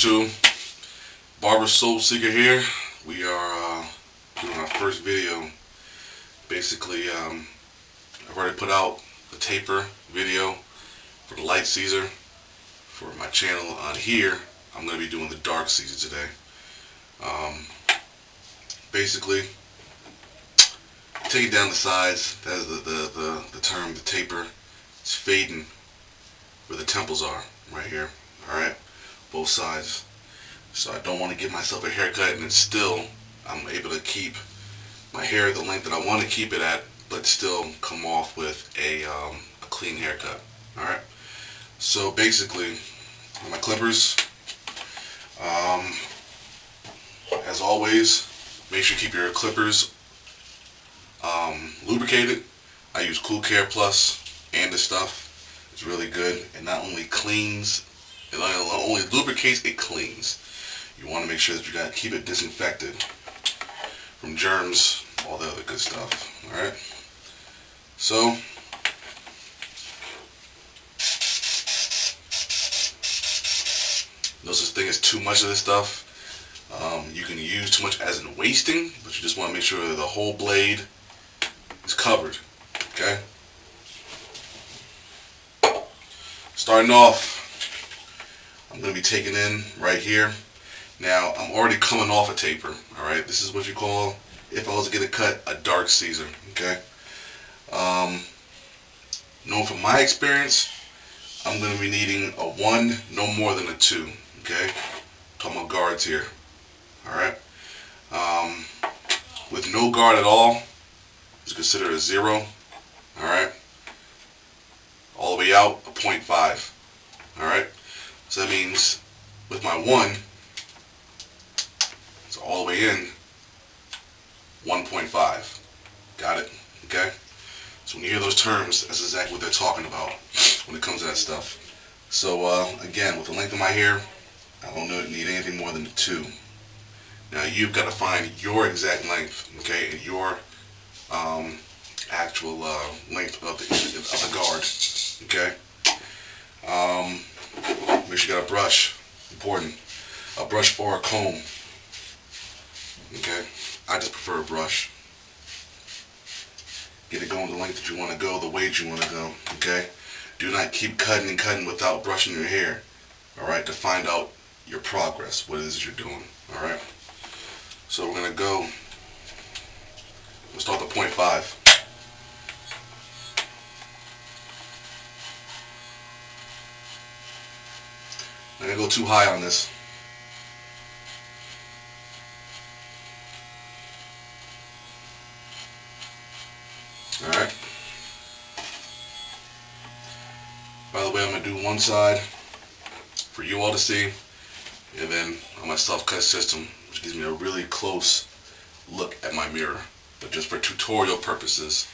YouTube. Barber SOULSEEKA here. We are doing our first video. Basically, I've already put out the taper video for the light Caesar for my channel on here. I'm going to be doing the dark Caesar today. Basically, taking down the sides. That is the term, the taper. It's fading where the temples are, right here. Alright, both sides. So I don't want to give myself a haircut and then still I'm able to keep my hair the length that I want to keep it at, but still come off with a clean haircut. Alright, so basically my clippers, as always, make sure you keep your clippers lubricated. I use Cool Care Plus and the stuff. It's really good. It not only cleans, it not only lubricates, it cleans. You want to make sure that you got to keep it disinfected from germs, all the other good stuff. Alright, so no such thing as too much of this stuff. You can use too much as in wasting, but you just want to make sure that the whole blade is covered. Okay? Starting off, I'm going to be taking in right here. Now, I'm already coming off a taper. Alright? This is what you call, if I was to get a cut, a dark Caesar. Okay? Knowing from my experience, I'm going to be needing a 1, no more than a 2. Okay? Talking about guards here. Alright? With no guard at all, it's considered a 0. Alright? All the way out, a 0.5. Alright? So that means with my 1, it's all the way in, 1.5. Got it? Okay? So when you hear those terms, that's exactly what they're talking about when it comes to that stuff. So again, with the length of my hair, I don't need anything more than a 2. Now you've got to find your exact length, okay, and your actual length of the guard, okay. Make sure you got a brush, important, a brush or a comb, okay. I just prefer a brush. Get it going the length that you want to go, the way that you want to go, okay. Do not keep cutting and cutting without brushing your hair, alright, to find out your progress, what it is you're doing, alright. So we're going to go, we'll start the 0.5. I'm going to go too high on this. Alright. By the way, I'm going to do one side for you all to see, and then on my self-cut system, which gives me a really close look at my mirror. But just for tutorial purposes,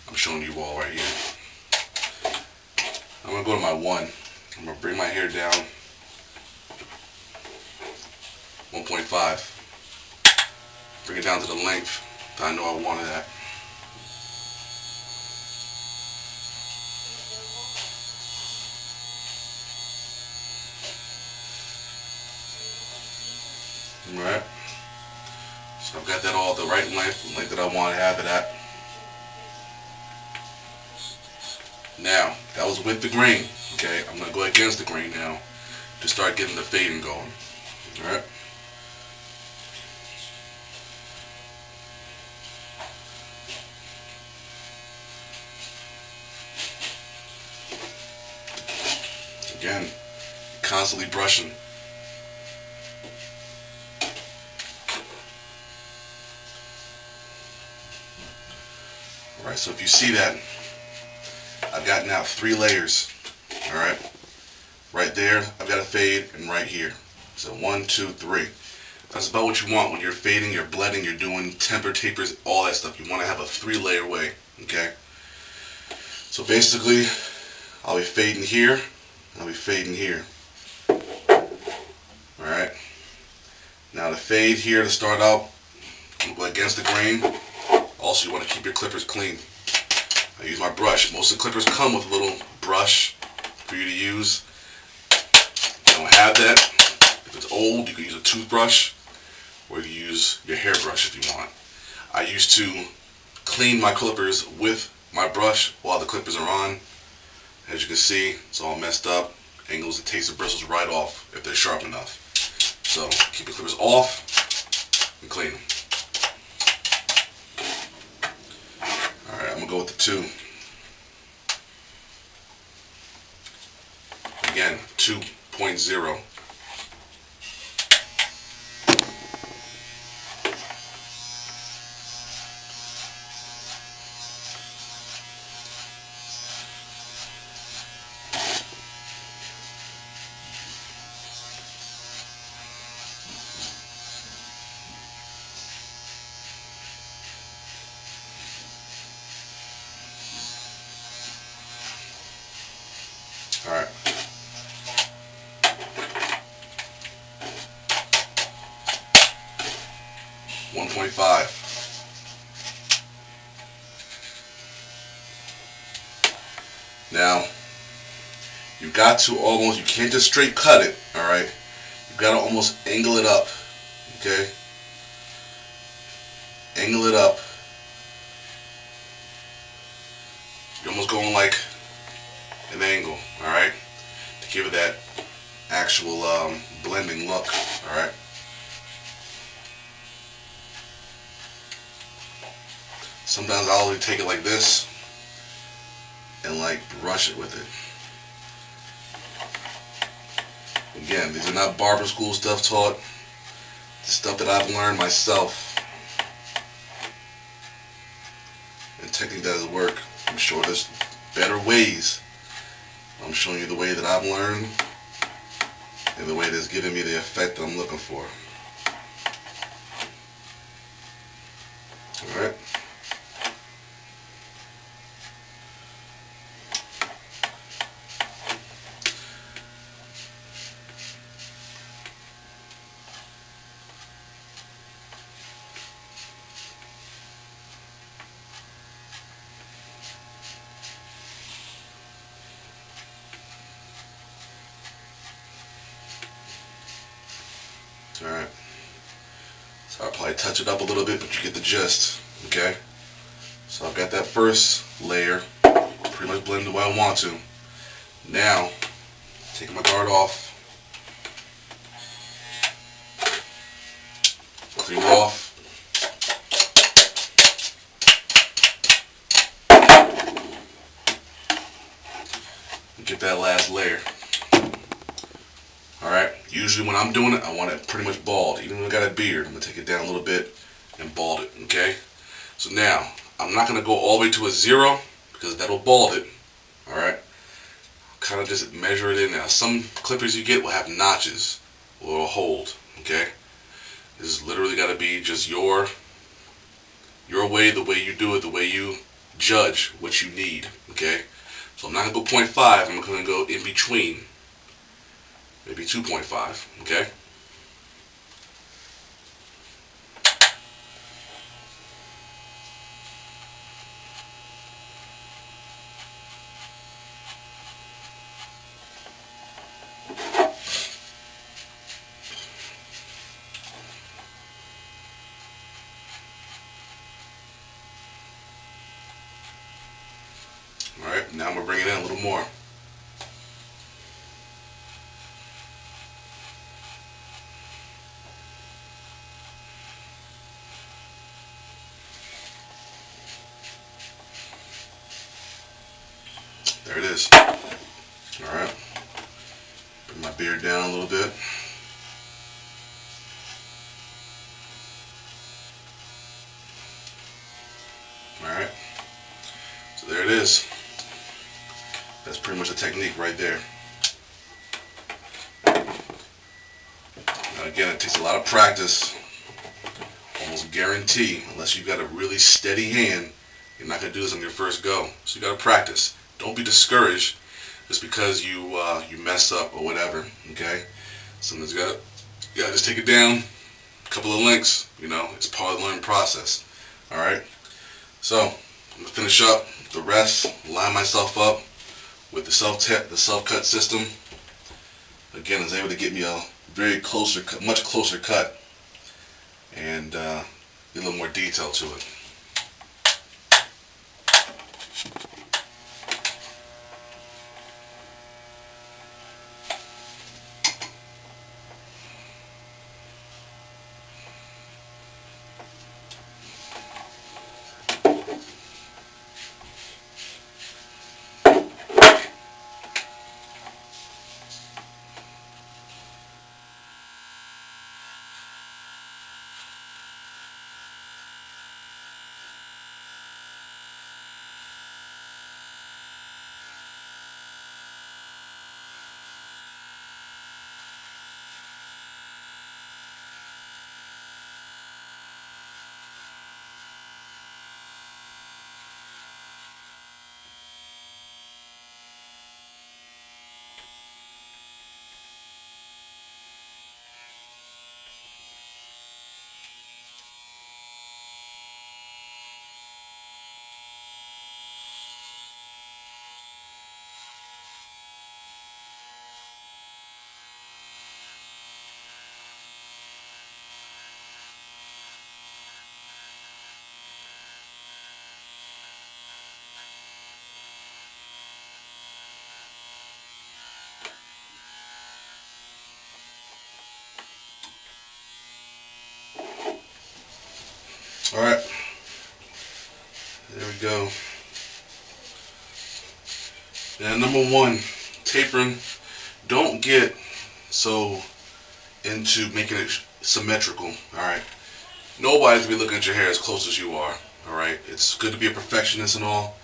I'm showing you all right here. I'm going to go to my 1. I'm going to bring my hair down 1.5. Bring it down to the length that I know I wanted at. Alright, so I've got that all the right length that I want to have it at. Now, that was with the grain, okay? I'm going to go against the grain now to start getting the fading going. Alright? Again, constantly brushing. Alright, so if you see that, I've got now 3 layers. Alright, right there, I've got a fade, and right here. So 1, 2, 3. That's about what you want when you're fading, you're blending, you're doing temper, tapers, all that stuff. You want to have a 3-layer way, okay? So basically, I'll be fading here, I'll be fading here. Alright, now the fade here to start out, go against the grain. Also, you want to keep your clippers clean. I use my brush. Most of the clippers come with a little brush for you to use. If you don't have that, it's old, you can use a toothbrush, or you can use your hairbrush if you want. I used to clean my clippers with my brush while the clippers are on. As you can see, it's all messed up. Angles, it takes the bristles right off if they're sharp enough. So keep the clippers off and clean them. Alright, I'm going to go with the 2. Again, 2.0. Alright. .5. Now, you got to almost, you can't just straight cut it, alright? You got to almost angle it up, okay? Angle it up. You're almost going like an angle, alright? To give it that actual blending look, alright? Sometimes I'll only take it like this and like brush it with it. Again, these are not barber school stuff taught. It's stuff that I've learned myself. And technique that does work. I'm sure there's better ways. I'm showing you the way that I've learned and the way that's giving me the effect that I'm looking for. Alright. Alright, so I'll probably touch it up a little bit, but you get the gist, okay? So I've got that first layer, pretty much blended the way I want to. Now, taking my guard off, clean it off, and get that last layer. Alright, usually when I'm doing it, I want it pretty much bald. Even when I got a beard, I'm going to take it down a little bit and bald it, okay? So now, I'm not going to go all the way to a 0 because that'll bald it, alright? Kind of just measure it in now. Some clippers you get will have notches or a hold, okay? This is literally got to be just your way, the way you do it, the way you judge what you need, okay? So I'm not going to go 0.5, I'm going to go in between. Maybe 2.5, okay? Alright, now I'm going to bring it in a little more. There it is. Alright. Bring my beard down a little bit. Alright. So there it is. That's pretty much the technique right there. Now again, it takes a lot of practice. Almost guarantee, unless you've got a really steady hand, you're not going to do this on your first go. So you got to practice. Don't be discouraged just because you mess up or whatever, okay? Sometimes you gotta just take it down, a couple of links, you know, it's part of the learning process, alright? So, I'm going to finish up the rest, line myself up with the self-cut system. Again, I was able to get me a very closer, much closer cut, and get a little more detail to it. Alright, there we go. Now, number one, tapering. Don't get so into making it symmetrical. Alright, nobody's gonna be looking at your hair as close as you are. Alright, it's good to be a perfectionist and all,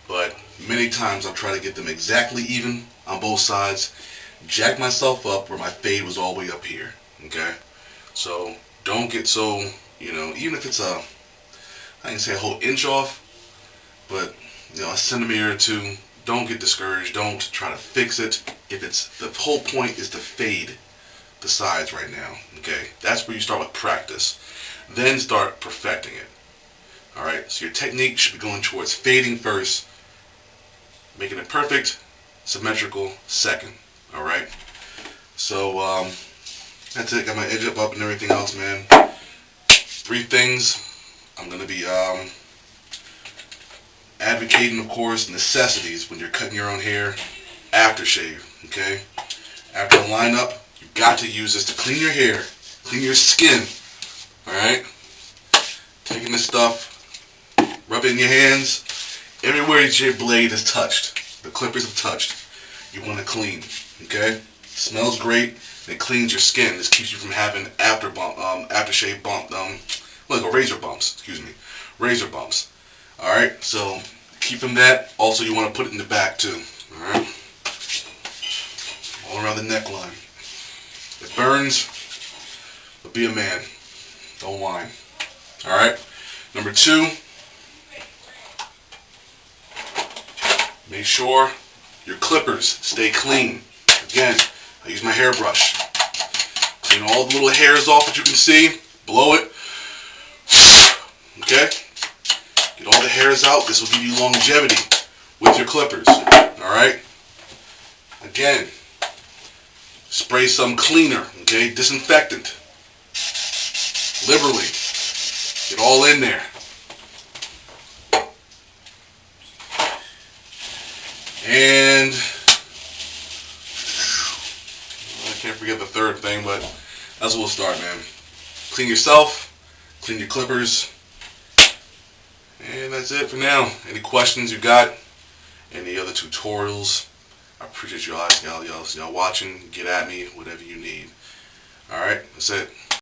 but many times I'm trying to get them exactly even on both sides. Jack myself up where my fade was all the way up here. Okay, so don't get so, even if it's I can say a whole inch off, but a centimeter or two, don't get discouraged. Don't try to fix it. If it's, the whole point is to fade the sides right now. Okay, that's where you start with practice. Then start perfecting it. Alright, so your technique should be going towards fading first, making it perfect, symmetrical second. Alright, so that's it. Got my edge up and everything else, man. 3 things I'm going to be advocating, of course, necessities when you're cutting your own hair. Aftershave, okay? After the lineup, you've got to use this to clean your hair, clean your skin. Alright? Taking this stuff, rub it in your hands. Everywhere your blade is touched, the clippers have touched, you want to clean. Okay? Smells great. It cleans your skin. This keeps you from having aftershave bump, like razor bumps. Excuse me, razor bumps. All right. So keeping that. Also, you want to put it in the back too. All right. All around the neckline. It burns, but be a man. Don't whine. All right. Number 2. Make sure your clippers stay clean. Again, I use my hairbrush. Clean all the little hairs off that you can see. Blow it. Okay? Get all the hairs out. This will give you longevity with your clippers. Alright? Again, spray some cleaner. Okay? Disinfectant. Liberally. Get all in there. And I can't forget the third thing, but that's where we'll start, man. Clean yourself, clean your clippers, and that's it for now. Any questions you got? Any other tutorials? I appreciate y'all watching. Get at me, whatever you need. Alright, that's it.